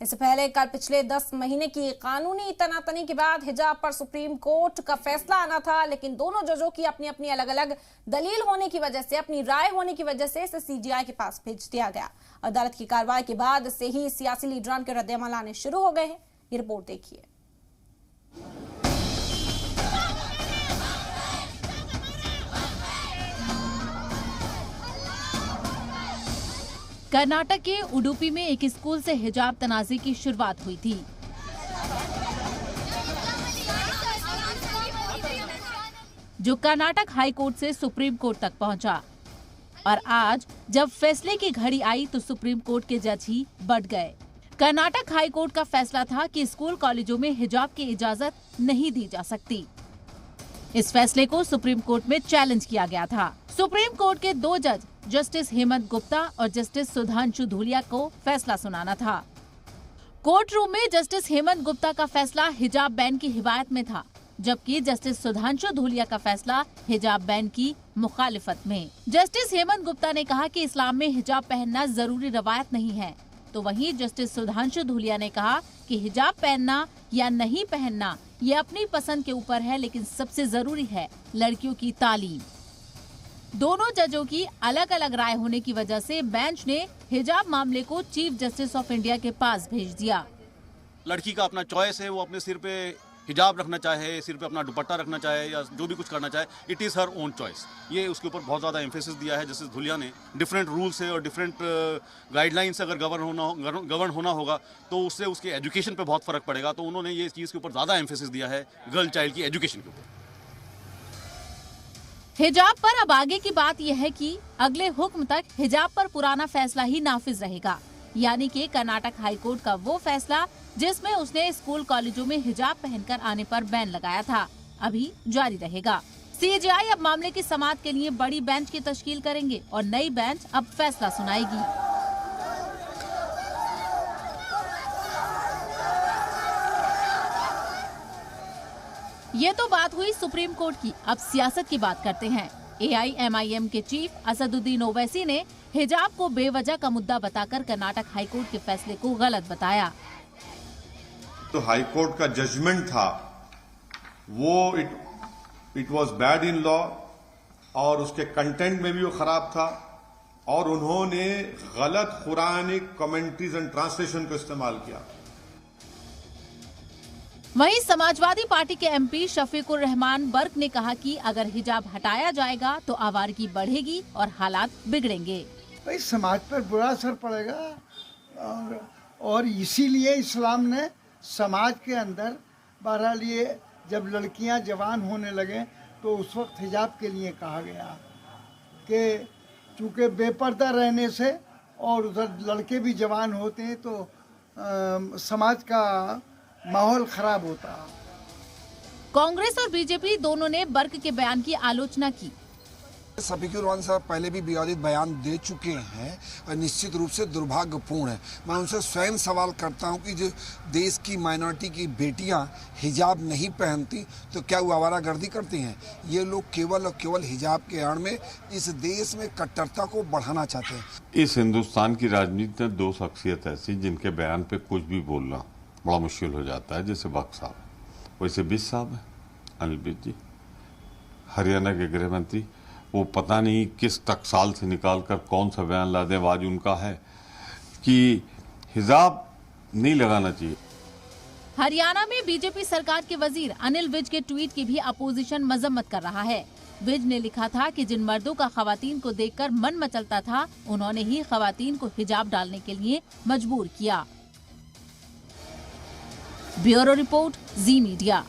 इससे पहले कल पिछले 10 महीने की कानूनी तनातनी के बाद हिजाब पर सुप्रीम कोर्ट का फैसला आना था, लेकिन दोनों जजों की अपनी अपनी अलग अलग दलील होने की वजह से, अपनी राय होने की वजह से इसे सीजेआई के पास भेज दिया गया। अदालत की कार्रवाई के बाद से ही सियासी लीडरान के रद्देअमल आने शुरू हो गए हैं। ये रिपोर्ट देखिए। कर्नाटक के उडुपी में एक स्कूल से हिजाब तनाज़ी की शुरुआत हुई थी। जो कर्नाटक हाई कोर्ट से सुप्रीम कोर्ट तक पहुंचा और आज जब फैसले की घड़ी आई तो सुप्रीम कोर्ट के जज ही बढ़ गए। कर्नाटक हाई कोर्ट का फैसला था कि स्कूल कॉलेजों में हिजाब की इजाजत नहीं दी जा सकती। इस फैसले को सुप्रीम कोर्ट में चैलेंज किया गया था। सुप्रीम कोर्ट के 2 जज जस्टिस हेमंत गुप्ता और जस्टिस सुधांशु धूलिया को फैसला सुनाना था। कोर्ट रूम में जस्टिस हेमंत गुप्ता का फैसला हिजाब बैन की हिमायत में था, जबकि जस्टिस सुधांशु धूलिया का फैसला हिजाब बैन की मुखालिफत में। जस्टिस हेमंत गुप्ता ने कहा कि इस्लाम में हिजाब पहनना जरूरी रवायत नहीं है, तो वहीं जस्टिस सुधांशु धूलिया ने कहा कि हिजाब पहनना या नहीं पहनना ये अपनी पसंद के ऊपर है, लेकिन सबसे जरूरी है लड़कियों की तालीम। दोनों जजों की अलग अलग राय होने की वजह से बेंच ने हिजाब मामले को चीफ जस्टिस ऑफ इंडिया के पास भेज दिया। लड़की का अपना चॉइस है, वो अपने सिर पे हिजाब रखना चाहे, सिर पे अपना दुपट्टा रखना चाहे या जो भी कुछ करना चाहे, it is her own choice. ये उसके ऊपर बहुत ज़्यादा एम्फेसिस दिया है जस्टिस धूलिया ने। डिफरेंट रूल्स से और डिफरेंट गाइडलाइन से अगर गवर्न होना होगा तो उससे उसके एजुकेशन पे बहुत फ़र्क पड़ेगा, तो उन्होंने ये चीज़ के ऊपर ज़्यादा एम्फेसिस दिया है गर्ल चाइल्ड की एजुकेशन के ऊपर। हिजाब पर अब आगे की बात यह है कि अगले हुक्म तक हिजाब पर पुराना फैसला ही नाफिज रहेगा, यानी कि कर्नाटक हाईकोर्ट का वो फैसला जिसमें उसने स्कूल कॉलेजों में हिजाब पहनकर आने पर बैन लगाया था, अभी जारी रहेगा। सीजेआई अब मामले की समाअत के लिए बड़ी बेंच की तश्कील करेंगे और नई बेंच अब फैसला सुनाएगी। ये तो बात हुई सुप्रीम कोर्ट की, अब सियासत की बात करते हैं। AIMIM के चीफ असदुद्दीन ओवैसी ने हिजाब को बेवजह का मुद्दा बताकर कर्नाटक हाईकोर्ट के फैसले को गलत बताया। तो हाईकोर्ट का जजमेंट था वो it was bad in law और उसके कंटेंट में भी वो खराब था और उन्होंने गलत कुरानिक कमेंट्रीज एंड ट्रांसलेशन को इस्तेमाल किया। वहीं समाजवादी पार्टी के MP शफीकुर रहमान बर्क ने कहा कि अगर हिजाब हटाया जाएगा तो आवारगी बढ़ेगी और हालात बिगड़ेंगे। भाई समाज पर बुरा असर पड़ेगा और इसीलिए इस्लाम ने समाज के अंदर बहरहाल ये जब लड़कियां जवान होने लगे तो उस वक्त हिजाब के लिए कहा गया कि चूँकि बेपर्दा रहने से और उधर लड़के भी जवान होते हैं तो समाज का माहौल खराब होता। कांग्रेस और बीजेपी दोनों ने बर्क के बयान की आलोचना की। शफीकुर रहमान साहब पहले भी विवादित बयान दे चुके हैं और निश्चित रूप से दुर्भाग्यपूर्ण है। मैं उनसे स्वयं सवाल करता हूं कि जो देश की माइनॉरिटी की बेटियां हिजाब नहीं पहनती तो क्या वो आवारागर्दी करती हैं? ये लोग केवल और केवल हिजाब के आड़ में इस देश में कट्टरता को बढ़ाना चाहते हैं। इस हिंदुस्तान की राजनीति में 2 शख्सियत ऐसी जिनके बयान पे कुछ भी बोलना बड़ा मुश्किल हो जाता है, जैसे बख्श साहब, वैसे विज साहब है, अनिल विज जी, हरियाणा के गृह मंत्री, वो पता नहीं किस टकसाल से निकालकर कौन सा बयान ला दें। आज उनका है कि हिजाब नहीं लगाना चाहिए। हरियाणा में बीजेपी सरकार के वजीर अनिल विज के ट्वीट की भी अपोजिशन मजम्मत कर रहा है। विज ने लिखा था कि जिन मर्दों का खवातीन को देखकर मन मचलता था, उन्होंने ही खवातीन को हिजाब डालने के लिए मजबूर किया। ब्यूरो रिपोर्ट, जी मीडिया।